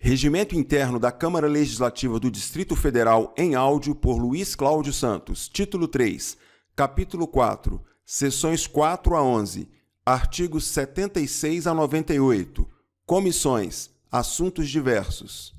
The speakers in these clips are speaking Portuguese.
Regimento Interno da Câmara Legislativa do Distrito Federal em áudio por Luiz Cláudio Santos. Título 3. Capítulo 4. Seções 4 a 11. Artigos 76 a 98. Comissões. Assuntos diversos.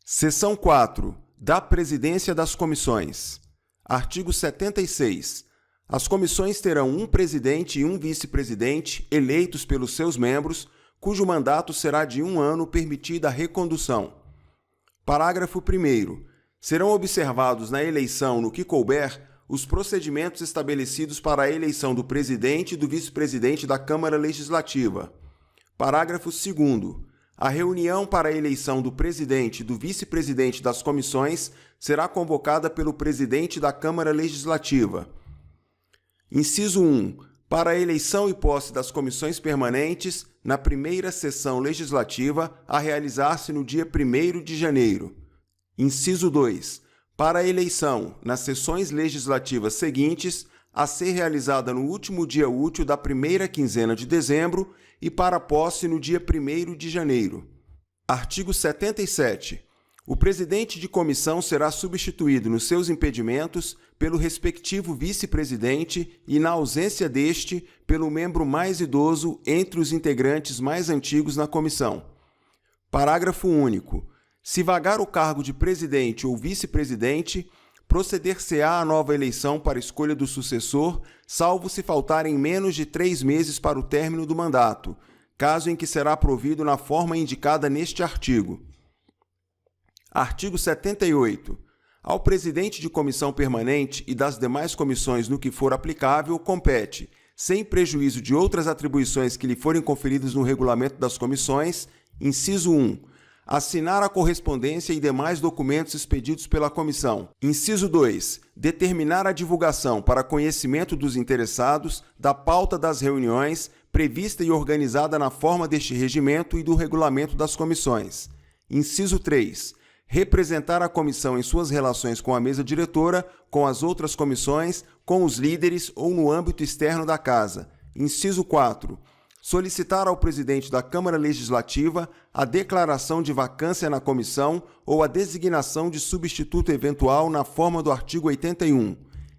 Seção 4. Da Presidência das Comissões. Artigo 76. As comissões terão um presidente e um vice-presidente eleitos pelos seus membros, cujo mandato será de 1 ano, permitida a recondução. Parágrafo 1º. Serão observados na eleição, no que couber, os procedimentos estabelecidos para a eleição do presidente e do vice-presidente da Câmara Legislativa. Parágrafo 2º. A reunião para a eleição do presidente e do vice-presidente das comissões será convocada pelo presidente da Câmara Legislativa. Inciso 1. Para a eleição e posse das comissões permanentes, na primeira sessão legislativa, a realizar-se no dia 1º de janeiro. Inciso 2. Para a eleição, nas sessões legislativas seguintes, a ser realizada no último dia útil da primeira quinzena de dezembro e para a posse no dia 1º de janeiro. Artigo 77. O presidente de comissão será substituído nos seus impedimentos pelo respectivo vice-presidente e, na ausência deste, pelo membro mais idoso entre os integrantes mais antigos na comissão. Parágrafo único. Se vagar o cargo de presidente ou vice-presidente, proceder-se-á a nova eleição para escolha do sucessor, salvo se faltarem menos de 3 meses para o término do mandato, caso em que será provido na forma indicada neste artigo. Artigo 78. Ao presidente de comissão permanente e das demais comissões no que for aplicável, compete, sem prejuízo de outras atribuições que lhe forem conferidas no regulamento das comissões, inciso 1, assinar a correspondência e demais documentos expedidos pela comissão. Inciso 2, determinar a divulgação para conhecimento dos interessados da pauta das reuniões prevista e organizada na forma deste regimento e do regulamento das comissões. Inciso 3, representar a comissão em suas relações com a mesa diretora, com as outras comissões, com os líderes ou no âmbito externo da Casa. Inciso 4. Solicitar ao presidente da Câmara Legislativa a declaração de vacância na comissão ou a designação de substituto eventual na forma do artigo 81.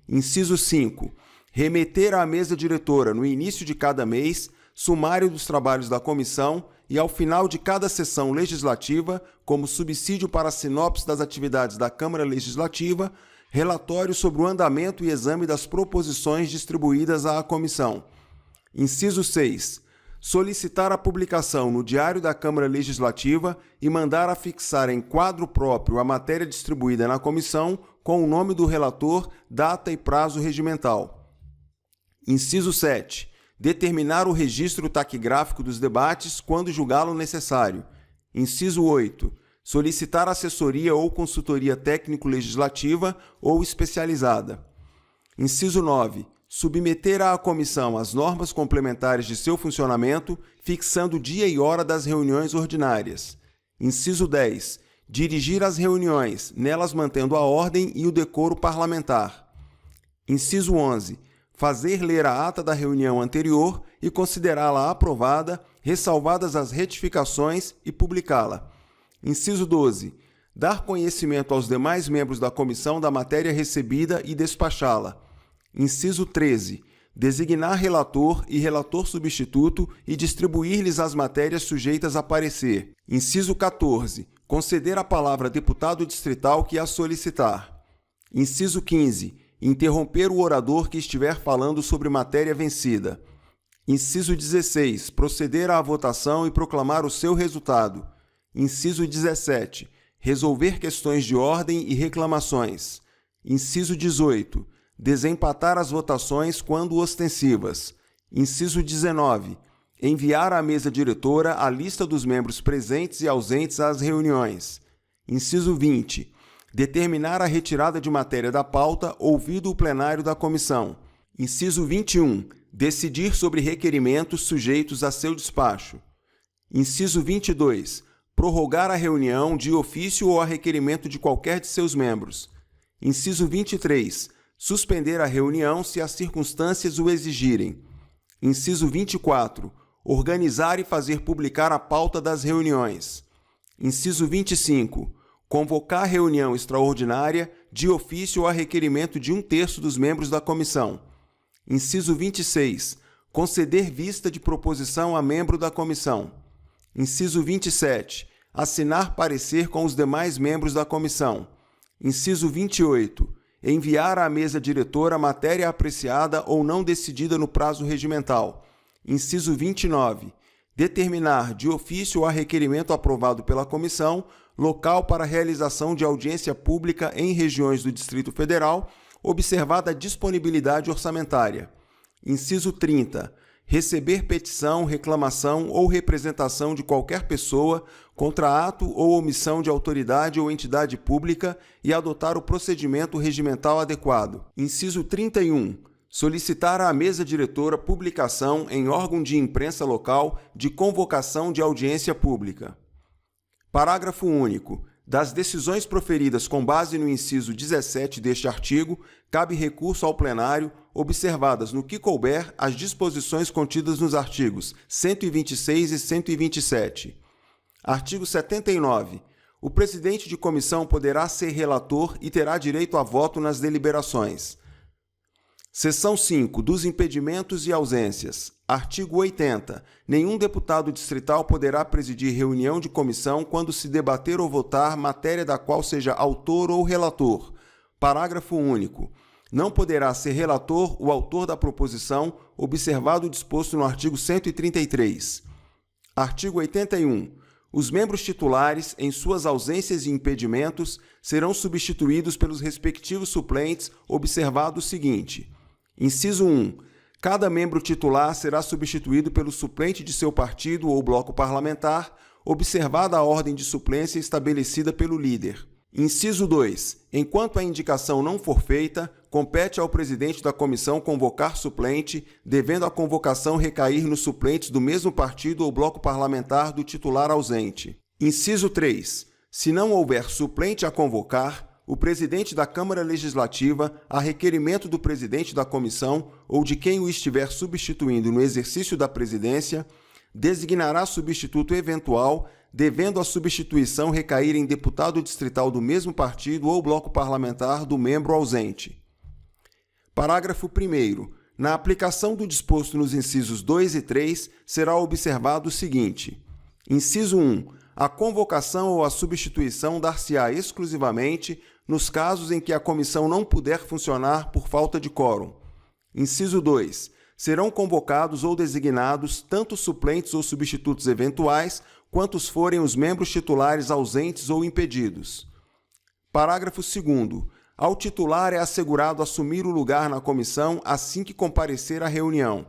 Inciso 5. Remeter à mesa diretora, no início de cada mês, sumário dos trabalhos da comissão e, ao final de cada sessão legislativa, como subsídio para a sinopse das atividades da Câmara Legislativa, relatório sobre o andamento e exame das proposições distribuídas à comissão. Inciso 6. Solicitar a publicação no Diário da Câmara Legislativa e mandar afixar em quadro próprio a matéria distribuída na comissão com o nome do relator, data e prazo regimental. Inciso 7. Determinar o registro taquigráfico dos debates quando julgá-lo necessário. Inciso 8. Solicitar assessoria ou consultoria técnico-legislativa ou especializada. Inciso 9. Submeter à comissão as normas complementares de seu funcionamento, fixando o dia e hora das reuniões ordinárias. Inciso 10. Dirigir as reuniões, nelas mantendo a ordem e o decoro parlamentar. Inciso 11. Fazer ler a ata da reunião anterior e considerá-la aprovada, ressalvadas as retificações, e publicá-la. Inciso 12. Dar conhecimento aos demais membros da comissão da matéria recebida e despachá-la. Inciso 13. Designar relator e relator substituto e distribuir-lhes as matérias sujeitas a parecer. Inciso 14. Conceder a palavra a deputado distrital que a solicitar. Inciso 15. Interromper o orador que estiver falando sobre matéria vencida. Inciso 16. Proceder à votação e proclamar o seu resultado. Inciso 17. Resolver questões de ordem e reclamações. Inciso 18. Desempatar as votações quando ostensivas. Inciso 19. Enviar à mesa diretora a lista dos membros presentes e ausentes às reuniões. Inciso 20. Determinar a retirada de matéria da pauta, ouvido o plenário da comissão. Inciso 21. Decidir sobre requerimentos sujeitos a seu despacho. Inciso 22. Prorrogar a reunião de ofício ou a requerimento de qualquer de seus membros. Inciso 23. Suspender a reunião se as circunstâncias o exigirem. Inciso 24. organizar e fazer publicar a pauta das reuniões. Inciso 25. Convocar reunião extraordinária de ofício ou a requerimento de 1/3 dos membros da comissão. Inciso 26. Conceder vista de proposição a membro da comissão. Inciso 27. Assinar parecer com os demais membros da comissão. Inciso 28. Enviar à mesa diretora matéria apreciada ou não decidida no prazo regimental. Inciso 29. Determinar, de ofício ou a requerimento aprovado pela comissão, local para realização de audiência pública em regiões do Distrito Federal, observada a disponibilidade orçamentária. Inciso 30. Receber petição, reclamação ou representação de qualquer pessoa contra ato ou omissão de autoridade ou entidade pública e adotar o procedimento regimental adequado. Inciso 31. Solicitar à mesa diretora publicação em órgão de imprensa local de convocação de audiência pública. Parágrafo único. Das decisões proferidas com base no inciso 17 deste artigo, cabe recurso ao plenário, observadas no que couber as disposições contidas nos artigos 126 e 127. Artigo 79. O presidente de comissão poderá ser relator e terá direito a voto nas deliberações. Seção 5. Dos impedimentos e ausências. Artigo 80. Nenhum deputado distrital poderá presidir reunião de comissão quando se debater ou votar matéria da qual seja autor ou relator. Parágrafo único. Não poderá ser relator o autor da proposição, observado o disposto no artigo 133. Artigo 81. Os membros titulares, em suas ausências e impedimentos, serão substituídos pelos respectivos suplentes, observado o seguinte. Inciso 1. Cada membro titular será substituído pelo suplente de seu partido ou bloco parlamentar, observada a ordem de suplência estabelecida pelo líder. Inciso 2. Enquanto a indicação não for feita, compete ao presidente da comissão convocar suplente, devendo a convocação recair nos suplentes do mesmo partido ou bloco parlamentar do titular ausente. Inciso 3. Se não houver suplente a convocar, o presidente da Câmara Legislativa, a requerimento do presidente da comissão ou de quem o estiver substituindo no exercício da presidência, designará substituto eventual, devendo a substituição recair em deputado distrital do mesmo partido ou bloco parlamentar do membro ausente. Parágrafo 1º. Na aplicação do disposto nos incisos 2 e 3, será observado o seguinte. Inciso 1. A convocação ou a substituição dar-se-á exclusivamente nos casos em que a comissão não puder funcionar por falta de quórum. Inciso 2. Serão convocados ou designados tanto suplentes ou substitutos eventuais, quantos forem os membros titulares ausentes ou impedidos. Parágrafo 2º. Ao titular é assegurado assumir o lugar na comissão assim que comparecer à reunião.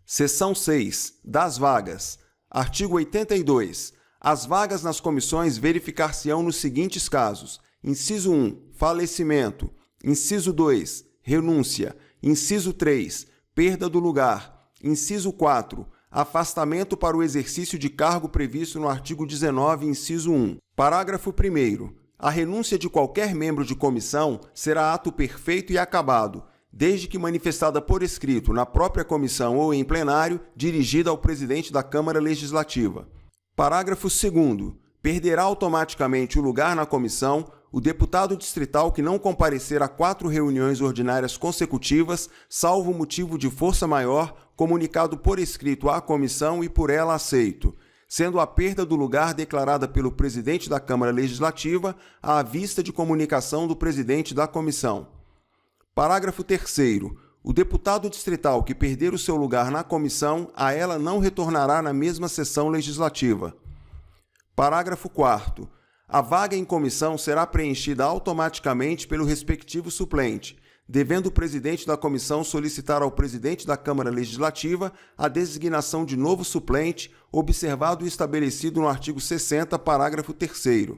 Seção 6. Das vagas. Artigo 82. As vagas nas comissões verificar-se-ão nos seguintes casos. Inciso 1. Falecimento. Inciso 2. Renúncia. Inciso 3. Perda do lugar. Inciso 4. Afastamento para o exercício de cargo previsto no artigo 19, inciso 1. Parágrafo 1º. A renúncia de qualquer membro de comissão será ato perfeito e acabado, desde que manifestada por escrito na própria comissão ou em plenário, dirigida ao presidente da Câmara Legislativa. Parágrafo 2º. Perderá automaticamente o lugar na comissão o deputado distrital que não comparecer a 4 reuniões ordinárias consecutivas, salvo motivo de força maior, comunicado por escrito à comissão e por ela aceito, sendo a perda do lugar declarada pelo presidente da Câmara Legislativa à vista de comunicação do presidente da comissão. Parágrafo 3º. O deputado distrital que perder o seu lugar na comissão, a ela não retornará na mesma sessão legislativa. Parágrafo 4º. A vaga em comissão será preenchida automaticamente pelo respectivo suplente, devendo o presidente da comissão solicitar ao presidente da Câmara Legislativa a designação de novo suplente, observado o estabelecido no artigo 60, parágrafo 3º.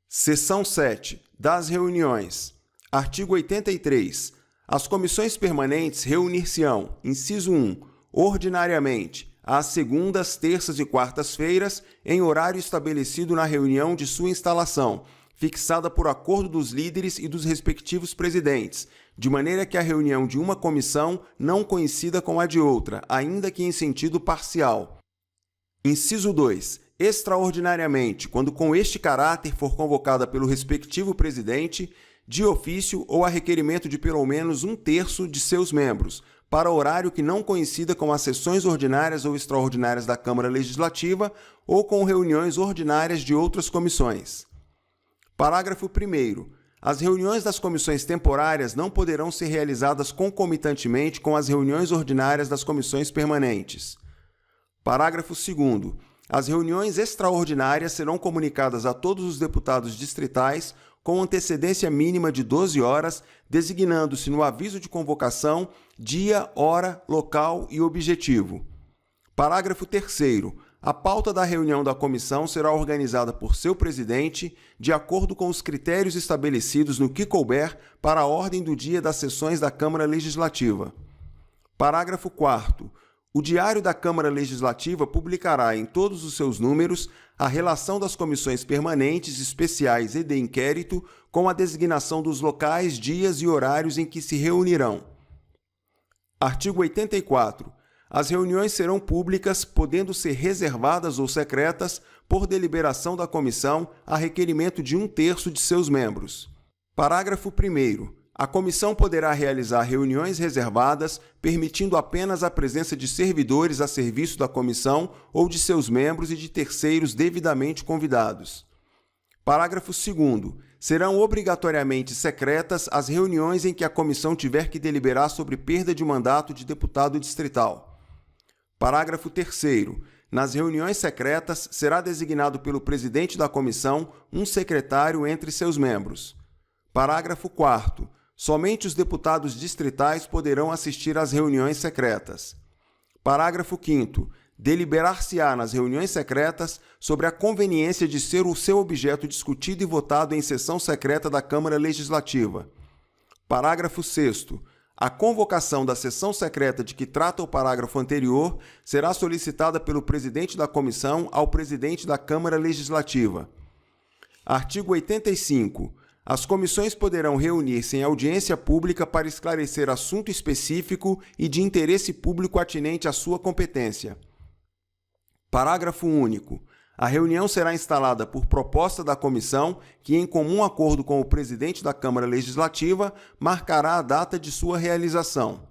Seção 7. Das reuniões. Artigo 83. As comissões permanentes reunir-se-ão, inciso 1, ordinariamente, às segundas, terças e quartas-feiras, em horário estabelecido na reunião de sua instalação, fixada por acordo dos líderes e dos respectivos presidentes, de maneira que a reunião de uma comissão não coincida com a de outra, ainda que em sentido parcial. Inciso 2. Extraordinariamente, quando com este caráter for convocada pelo respectivo presidente, de ofício ou a requerimento de pelo menos 1/3 de seus membros, para horário que não coincida com as sessões ordinárias ou extraordinárias da Câmara Legislativa ou com reuniões ordinárias de outras comissões. Parágrafo 1º. As reuniões das comissões temporárias não poderão ser realizadas concomitantemente com as reuniões ordinárias das comissões permanentes. Parágrafo 2º. As reuniões extraordinárias serão comunicadas a todos os deputados distritais com antecedência mínima de 12 horas, designando-se no aviso de convocação dia, hora, local e objetivo. Parágrafo 3º. A pauta da reunião da comissão será organizada por seu presidente, de acordo com os critérios estabelecidos no que couber para a ordem do dia das sessões da Câmara Legislativa. Parágrafo 4º. O Diário da Câmara Legislativa publicará em todos os seus números a relação das comissões permanentes, especiais e de inquérito, com a designação dos locais, dias e horários em que se reunirão. Artigo 84. As reuniões serão públicas, podendo ser reservadas ou secretas, por deliberação da comissão, a requerimento de 1/3 de seus membros. Parágrafo 1º. A comissão poderá realizar reuniões reservadas, permitindo apenas a presença de servidores a serviço da comissão ou de seus membros e de terceiros devidamente convidados. Parágrafo 2º. Serão obrigatoriamente secretas as reuniões em que a comissão tiver que deliberar sobre perda de mandato de deputado distrital. Parágrafo 3º. Nas reuniões secretas, será designado pelo presidente da comissão um secretário entre seus membros. Parágrafo 4º. Somente os deputados distritais poderão assistir às reuniões secretas. Parágrafo 5º. Deliberar-se-á nas reuniões secretas sobre a conveniência de ser o seu objeto discutido e votado em sessão secreta da Câmara Legislativa. Parágrafo 6º. A convocação da sessão secreta de que trata o parágrafo anterior será solicitada pelo presidente da comissão ao presidente da Câmara Legislativa. Artigo 85. As comissões poderão reunir-se em audiência pública para esclarecer assunto específico e de interesse público atinente à sua competência. Parágrafo único. A reunião será instalada por proposta da comissão, que, em comum acordo com o presidente da Câmara Legislativa, marcará a data de sua realização.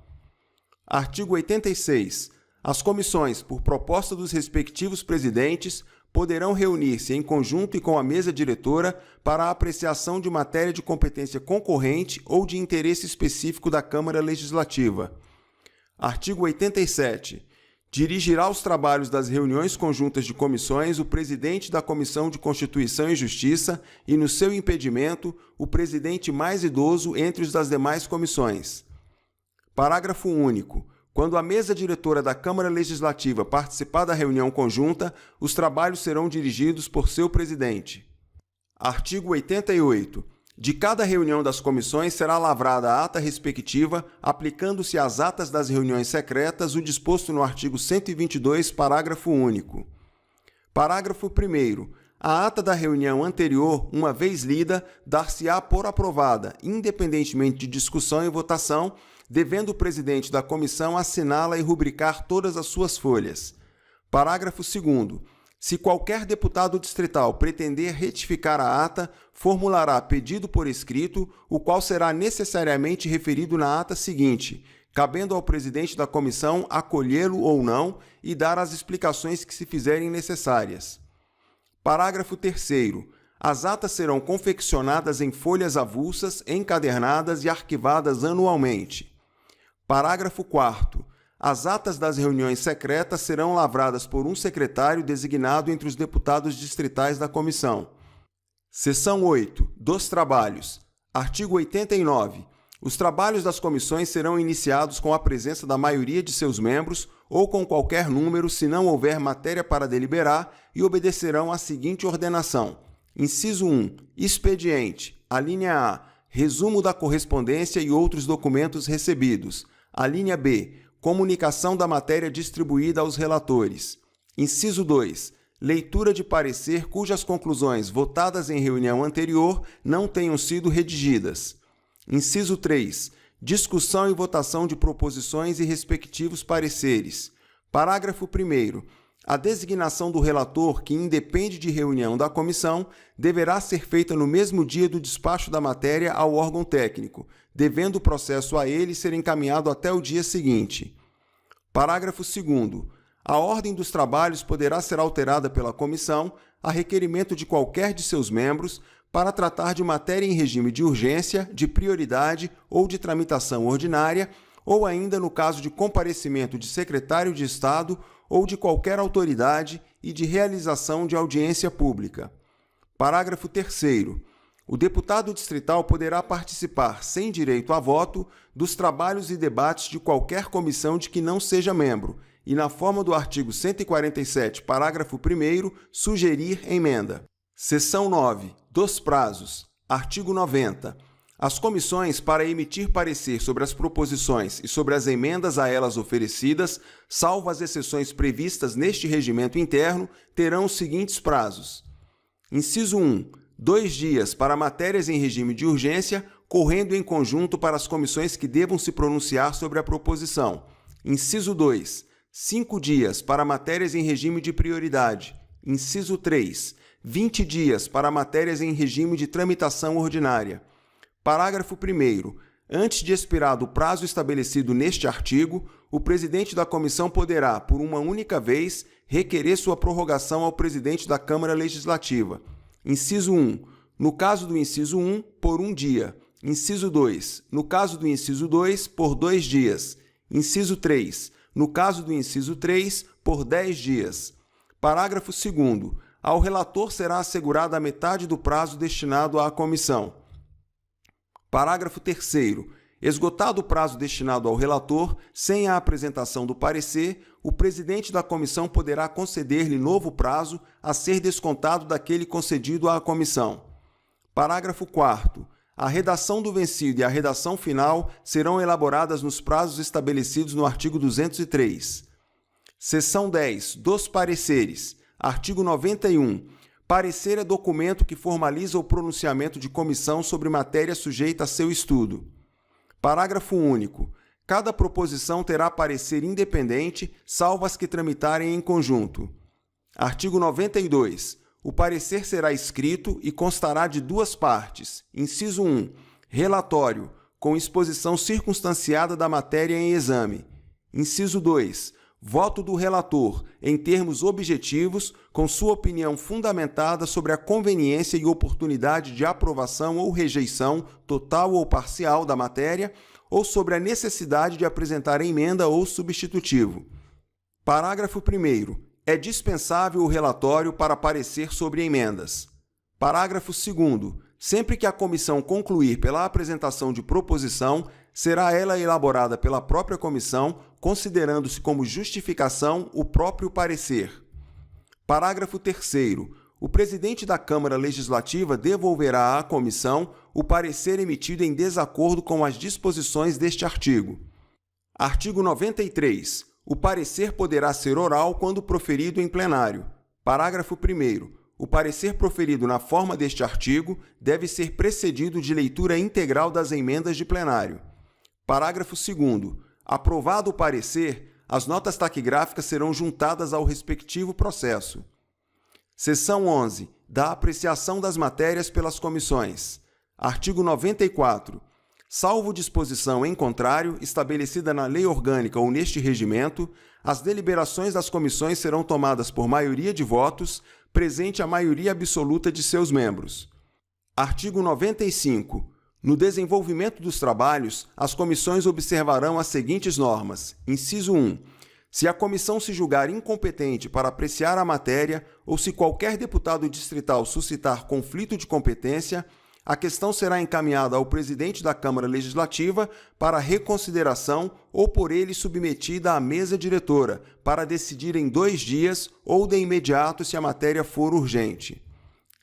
Artigo 86. As comissões, por proposta dos respectivos presidentes, poderão reunir-se em conjunto e com a mesa diretora para a apreciação de matéria de competência concorrente ou de interesse específico da Câmara Legislativa. Artigo 87. Dirigirá os trabalhos das reuniões conjuntas de comissões o presidente da Comissão de Constituição e Justiça e, no seu impedimento, o presidente mais idoso entre os das demais comissões. Parágrafo único. Quando a mesa diretora da Câmara Legislativa participar da reunião conjunta, os trabalhos serão dirigidos por seu presidente. Artigo 88. De cada reunião das comissões será lavrada a ata respectiva, aplicando-se às atas das reuniões secretas o disposto no artigo 122, parágrafo único. Parágrafo 1º. A ata da reunião anterior, uma vez lida, dar-se-á por aprovada, independentemente de discussão e votação, devendo o presidente da comissão assiná-la e rubricar todas as suas folhas. Parágrafo 2º. Se qualquer deputado distrital pretender retificar a ata, formulará pedido por escrito, o qual será necessariamente referido na ata seguinte, cabendo ao presidente da comissão acolhê-lo ou não e dar as explicações que se fizerem necessárias. Parágrafo 3º. As atas serão confeccionadas em folhas avulsas, encadernadas e arquivadas anualmente. Parágrafo 4º. As atas das reuniões secretas serão lavradas por um secretário designado entre os deputados distritais da comissão. Seção 8. Dos trabalhos. Artigo 89. Os trabalhos das comissões serão iniciados com a presença da maioria de seus membros ou com qualquer número, se não houver matéria para deliberar, e obedecerão à seguinte ordenação. Inciso 1. Expediente. Alínea A. Resumo da correspondência e outros documentos recebidos. Alínea B. Comunicação da matéria distribuída aos relatores. Inciso 2. Leitura de parecer cujas conclusões votadas em reunião anterior não tenham sido redigidas. Inciso 3. Discussão e votação de proposições e respectivos pareceres. Parágrafo 1º. A designação do relator, que independe de reunião da comissão, deverá ser feita no mesmo dia do despacho da matéria ao órgão técnico, devendo o processo a ele ser encaminhado até o dia seguinte. Parágrafo 2º. A ordem dos trabalhos poderá ser alterada pela comissão, a requerimento de qualquer de seus membros, para tratar de matéria em regime de urgência, de prioridade ou de tramitação ordinária, ou ainda no caso de comparecimento de secretário de Estado ou de qualquer autoridade e de realização de audiência pública. Parágrafo 3º. O deputado distrital poderá participar, sem direito a voto, dos trabalhos e debates de qualquer comissão de que não seja membro, e, na forma do artigo 147, parágrafo 1º, sugerir emenda. Seção 9. Dos prazos. Artigo 90. As comissões, para emitir parecer sobre as proposições e sobre as emendas a elas oferecidas, salvo as exceções previstas neste regimento interno, terão os seguintes prazos. Inciso 1. 2 dias para matérias em regime de urgência, correndo em conjunto para as comissões que devam se pronunciar sobre a proposição. Inciso 2. 5 dias para matérias em regime de prioridade. Inciso 3. 20 dias para matérias em regime de tramitação ordinária. Parágrafo 1º. Antes de expirado o prazo estabelecido neste artigo, o presidente da comissão poderá, por uma única vez, requerer sua prorrogação ao presidente da Câmara Legislativa. Inciso 1. No caso do inciso 1, por 1 dia. Inciso 2. No caso do inciso 2, por 2 dias. Inciso 3. No caso do inciso 3, por 10 dias. Parágrafo 2º. Ao relator será assegurada a metade do prazo destinado à comissão. Parágrafo 3º. Esgotado o prazo destinado ao relator, sem a apresentação do parecer, o presidente da comissão poderá conceder-lhe novo prazo a ser descontado daquele concedido à comissão. Parágrafo 4º. A redação do vencido e a redação final serão elaboradas nos prazos estabelecidos no artigo 203. Seção 10. Dos pareceres. Artigo 91. Parecer é documento que formaliza o pronunciamento de comissão sobre matéria sujeita a seu estudo. Parágrafo único. Cada proposição terá parecer independente, salvo as que tramitarem em conjunto. Artigo 92. O parecer será escrito e constará de 2 partes. Inciso 1. Relatório, com exposição circunstanciada da matéria em exame. Inciso 2. Voto do relator, em termos objetivos, com sua opinião fundamentada sobre a conveniência e oportunidade de aprovação ou rejeição, total ou parcial, da matéria, ou sobre a necessidade de apresentar emenda ou substitutivo. Parágrafo 1º. É dispensável o relatório para parecer sobre emendas. Parágrafo 2º. Sempre que a comissão concluir pela apresentação de proposição, será ela elaborada pela própria comissão, considerando-se como justificação o próprio parecer. Parágrafo 3º. O presidente da Câmara Legislativa devolverá à comissão o parecer emitido em desacordo com as disposições deste artigo. Artigo 93. O parecer poderá ser oral quando proferido em plenário. Parágrafo 1º. O parecer proferido na forma deste artigo deve ser precedido de leitura integral das emendas de plenário. Parágrafo 2º. Aprovado o parecer, as notas taquigráficas serão juntadas ao respectivo processo. Seção 11. Da apreciação das matérias pelas comissões. Artigo 94. Salvo disposição em contrário, estabelecida na lei orgânica ou neste regimento, as deliberações das comissões serão tomadas por maioria de votos, presente a maioria absoluta de seus membros. Artigo 95. No desenvolvimento dos trabalhos, as comissões observarão as seguintes normas. Inciso 1. Se a comissão se julgar incompetente para apreciar a matéria ou se qualquer deputado distrital suscitar conflito de competência, a questão será encaminhada ao presidente da Câmara Legislativa para reconsideração ou por ele submetida à mesa diretora, para decidir em 2 dias ou de imediato se a matéria for urgente.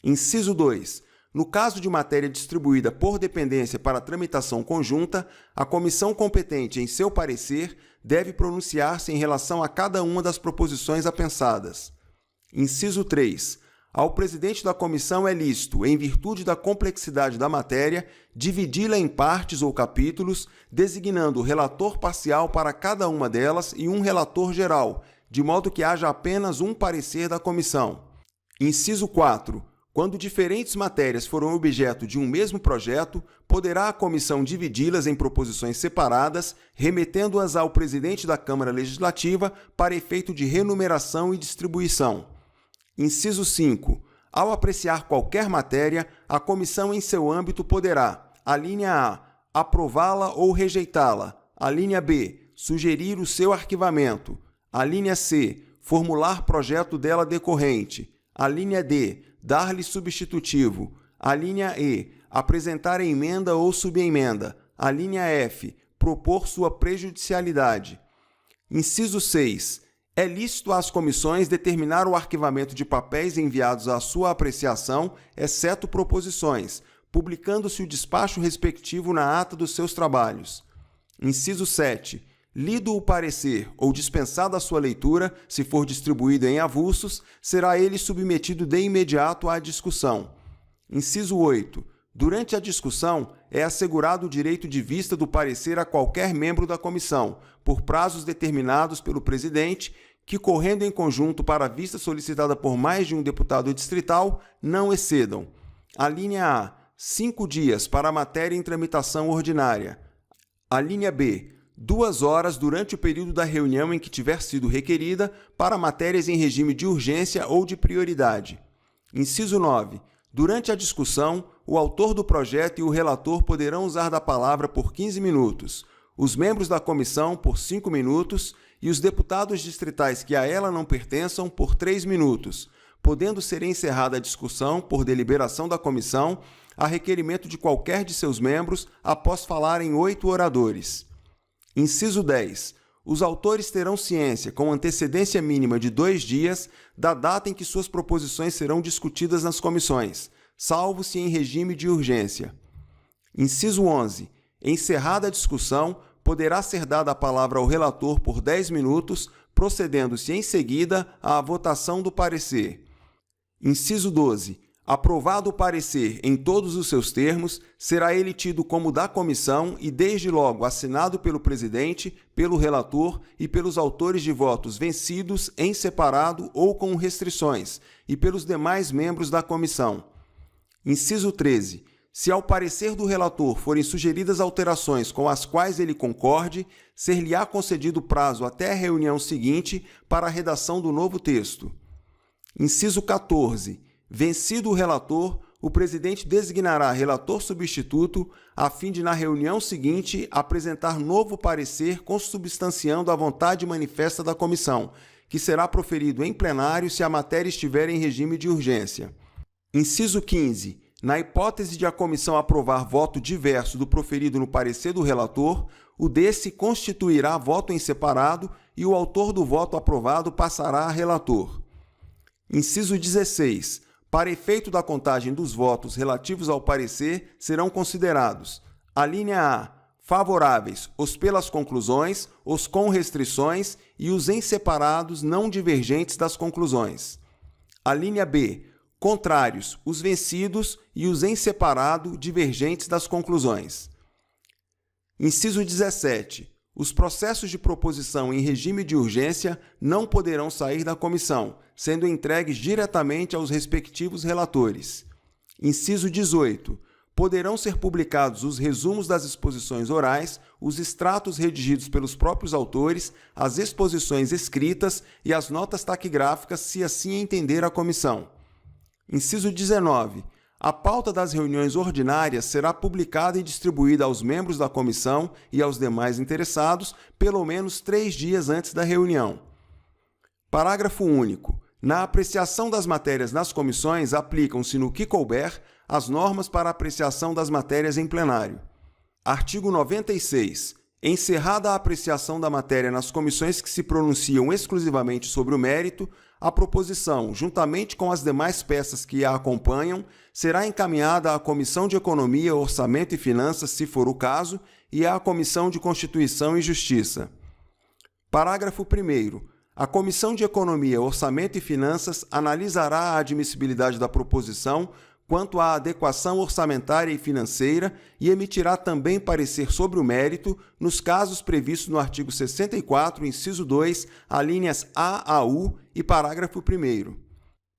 Inciso 2. No caso de matéria distribuída por dependência para tramitação conjunta, a comissão competente, em seu parecer, deve pronunciar-se em relação a cada uma das proposições apensadas. Inciso 3. Ao presidente da comissão é lícito, em virtude da complexidade da matéria, dividi-la em partes ou capítulos, designando relator parcial para cada uma delas e um relator geral, de modo que haja apenas um parecer da comissão. Inciso 4. Quando diferentes matérias forem objeto de um mesmo projeto, poderá a comissão dividi-las em proposições separadas, remetendo-as ao presidente da Câmara Legislativa para efeito de renumeração e distribuição. Inciso 5. Ao apreciar qualquer matéria, a comissão em seu âmbito poderá: a linha A, aprová-la ou rejeitá-la; a linha B, sugerir o seu arquivamento; a linha C, formular projeto dela decorrente; a linha D, dar-lhe substitutivo; a linha E, apresentar emenda ou subemenda; a linha F, propor sua prejudicialidade. Inciso 6. É lícito às comissões determinar o arquivamento de papéis enviados à sua apreciação, exceto proposições, publicando-se o despacho respectivo na ata dos seus trabalhos. Inciso 7. Lido o parecer ou dispensada a sua leitura, se for distribuído em avulsos, será ele submetido de imediato à discussão. Inciso 8. Durante a discussão, é assegurado o direito de vista do parecer a qualquer membro da comissão, por prazos determinados pelo presidente, que, correndo em conjunto para a vista solicitada por mais de um deputado distrital, não excedam: a linha A, 5 dias para a matéria em tramitação ordinária; a linha B, 2 horas durante o período da reunião em que tiver sido requerida para matérias em regime de urgência ou de prioridade. Inciso 9. Durante a discussão, o autor do projeto e o relator poderão usar da palavra por 15 minutos, os membros da comissão por 5 minutos e os deputados distritais que a ela não pertençam por 3 minutos, podendo ser encerrada a discussão por deliberação da comissão a requerimento de qualquer de seus membros após falarem 8 oradores. Inciso 10. Os autores terão ciência, com antecedência mínima de 2 dias, da data em que suas proposições serão discutidas nas comissões, salvo se em regime de urgência. Inciso 11. Encerrada a discussão, poderá ser dada a palavra ao relator por 10 minutos, procedendo-se em seguida à votação do parecer. Inciso 12. Aprovado o parecer em todos os seus termos, será ele tido como da comissão e, desde logo, assinado pelo presidente, pelo relator e pelos autores de votos vencidos em separado ou com restrições, e pelos demais membros da comissão. Inciso 13. Se ao parecer do relator forem sugeridas alterações com as quais ele concorde, ser-lhe-á concedido prazo até a reunião seguinte para a redação do novo texto. Inciso 14. Vencido o relator, o presidente designará relator substituto, a fim de, na reunião seguinte, apresentar novo parecer consubstanciando a vontade manifesta da comissão, que será proferido em plenário se a matéria estiver em regime de urgência. Inciso 15. Na hipótese de a comissão aprovar voto diverso do proferido no parecer do relator, o desse constituirá voto em separado e o autor do voto aprovado passará a relator. Inciso 16. Para efeito da contagem dos votos relativos ao parecer, serão considerados: a linha A, favoráveis os pelas conclusões, os com restrições e os em separados não divergentes das conclusões; a linha B, contrários os vencidos e os em separado divergentes das conclusões. Inciso 17. Os processos de proposição em regime de urgência não poderão sair da comissão, sendo entregues diretamente aos respectivos relatores. Inciso 18. Poderão ser publicados os resumos das exposições orais, os extratos redigidos pelos próprios autores, as exposições escritas e as notas taquigráficas, se assim entender a comissão. Inciso 19. A pauta das reuniões ordinárias será publicada e distribuída aos membros da comissão e aos demais interessados pelo menos 3 dias antes da reunião. Parágrafo único. Na apreciação das matérias nas comissões, aplicam-se, no que couber, as normas para apreciação das matérias em plenário. Artigo 96. Encerrada a apreciação da matéria nas comissões que se pronunciam exclusivamente sobre o mérito, a proposição, juntamente com as demais peças que a acompanham, será encaminhada à Comissão de Economia, Orçamento e Finanças, se for o caso, e à Comissão de Constituição e Justiça. Parágrafo 1º. A Comissão de Economia, Orçamento e Finanças analisará a admissibilidade da proposição quanto à adequação orçamentária e financeira e emitirá também parecer sobre o mérito nos casos previstos no artigo 64, inciso 2, alíneas A a U e parágrafo 1º.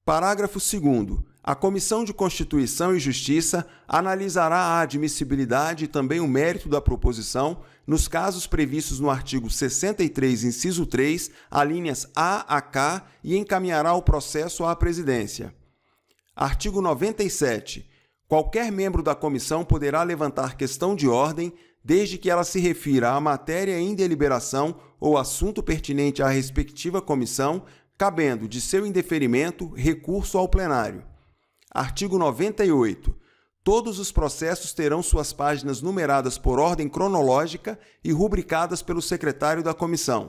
Parágrafo 2º. A Comissão de Constituição e Justiça analisará a admissibilidade e também o mérito da proposição nos casos previstos no artigo 63, inciso 3, alíneas A a K e encaminhará o processo à Presidência. Artigo 97. Qualquer membro da comissão poderá levantar questão de ordem, desde que ela se refira à matéria em deliberação ou assunto pertinente à respectiva comissão, cabendo, de seu indeferimento, recurso ao plenário. Artigo 98. Todos os processos terão suas páginas numeradas por ordem cronológica e rubricadas pelo secretário da comissão.